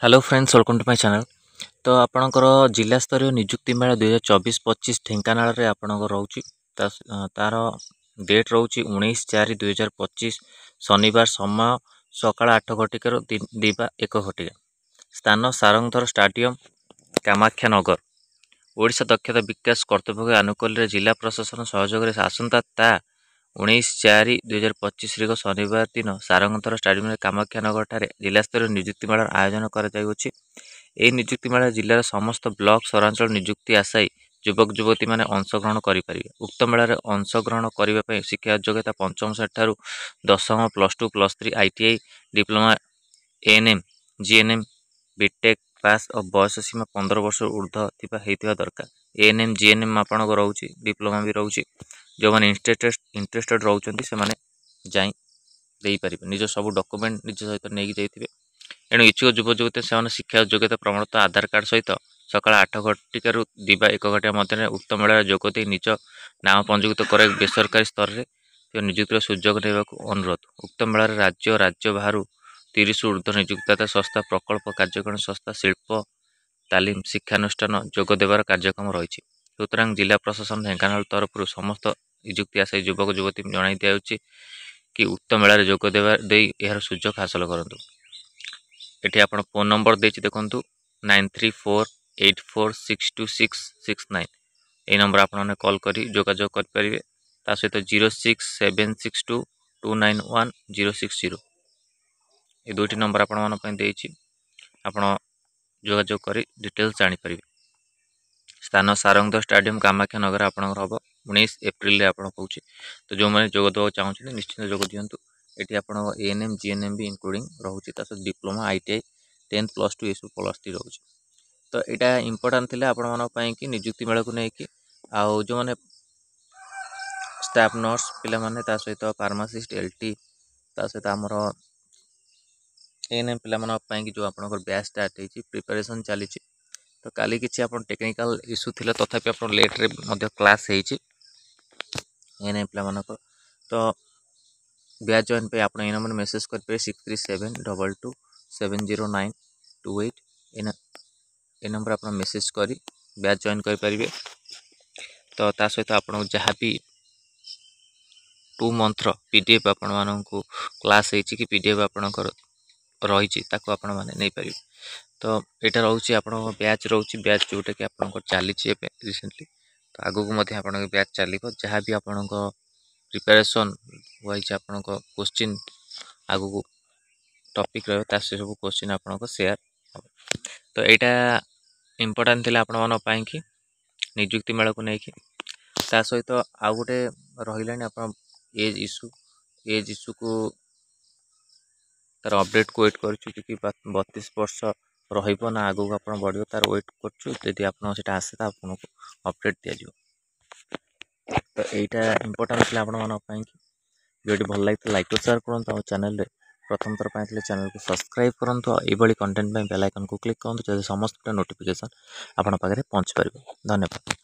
Hello friends, welcome to my channel. तो आपणकर जिला स्तरीय नियुक्ति मेला 2024-25 ढेंकानाल रे आपणकर रोची तार डेट रोची 19/4/2025 शनिवार। समय सकाळ 8 घटिकार दिबा 1 घटिका। स्थान सारंगधर स्टाडियम, कामाख्यानगर। ओडिशा दक्षता विकास कर्तृपक्ष आनुकूल्य जिला प्रशासन सहयोग आसंता ता 19/4/2025 शनिवार दिन सारंगधर स्टाडियम कामाख्यानगर ठारे जिला स्तरीय नियुक्ति मेलार आयोजन कर नियुक्ति मेला जिलार समस्त ब्लॉक सहरांचल नियुक्ति आशायी युवक युवती मैंने अंशग्रहण करेंगे। उक्त मेलार अंशग्रहण करने शिक्षा योग्यता पंचम श्रेणी ठारू 10th +2 +3 ITI diploma ANM GNM BTech pass और बयस सीमा 15 वर्ष ऊर्ध्व होता दरकार। ANM GNM आपण रोचे, डिप्लोमा भी रोचे। जो मैंने इंटरेस्टेड रोचे से जापर निज सब डॉक्यूमेंट निज सहित नहीं जाइए। एणु इच्छुक युव युवती से शिक्षा योग्यता प्रमाणपत्र आधार कार्ड सहित सकाळ 8 घटिकार दिबा 1 घटिका मध्य उक्त मेला जोगदे निज नाम पंजीकृत कर बेसरकारी स्तर में नियुक्तिर सुजोग ने अनुरोध। उक्त मेला राज्य बाहर 30 ऊर्ध्व नियुक्तदाता संस्था, प्रकल्प कार्यक्रम संस्था, शिल्प तालीम शिक्षानुष्ठान जोग देवार कार्यक्रम रही। सुतरां जिला प्रशासन ढेंकानाल तरफ समस्त नियुक्ति आशायी युवक युवती जन दिखाई कि उक्त मेला जोग यार सुजोग हासिल करूँ। ये आप फोन नंबर देखिए देखूँ 9348462669। ये नंबर आपने कॉल कर जोगाजोग करेंगे। सहित 06762291060 ये दुईटी नंबर आप जोगाजोग कर डिटेल्स जानीपर। स्थान सारंगधर स्टाडियम कामाख्यानगर आपंकर हम 19 एप्रिल आप कौच। तो जो मैंने जोग देवा चाहते निश्चित जोग दिंतु। ये आप ANM GNM भी इंक्लूडिंग रोचे डिप्लोमा ITI 10th +2 ये सब +3 रोचे। तो यहाँ इम्पोर्टाट थी आपण कि नियुक्ति मेला को लेकिन आउ जो मैंने स्टाफ नर्स पिला माने सहित फार्मासिस्ट LT सहित आमर ANM पिला जो आपंकर बैच स्टार्ट होती प्रिपरेशन चली। तो काली किसी आप टेक्निकल इश्यू थी तथापि आप लेट्रे क्लास ANM पिला तो बैच जॉइन पे आप नंबर मेसेज करेंगे 6372270928 ये नंबर आप मेसेज कर बैच जॉइन करेंगे। तो ता सहित आपको जहाँ भी 2 मंथर PDF आपण को क्लास कि PDF आपणकर रही आप नहीं पारे। तो यहाँ रोचे आप बैच रोचे बैच जोटा कि आप चली रिसेंटली। तो आगू आप बैच चलो जहाँ भी आपण प्रिपरेशन वाइज आपण क्वेश्चन आगू टॉपिक रहा से सब क्वेश्चन आपको शेयर। तो यहाँ इम्पोर्टाट थी आपण कि नियुक्ति मेला को लेकिन सहित आउ गोटे रहा आप एज इश्यू को तार अपडेट को वेट कर 32 वर्ष रहा आगू आप बढ़ तार वेट कर आसे तो आपको अपडेट दि। तो यहाँ इम्पोर्टाट थी आपण वीडियो भल लगी लाइक और शेयर करूँ। चैनल प्रथम थर पाई चैनल को सब्सक्राइब करूँ। ये कंटेंट बेल आइकन को क्लिक करूँ जैसे समस्त नोटिफिकेशन आपन पाखे पहुँच पार। धन्यवाद।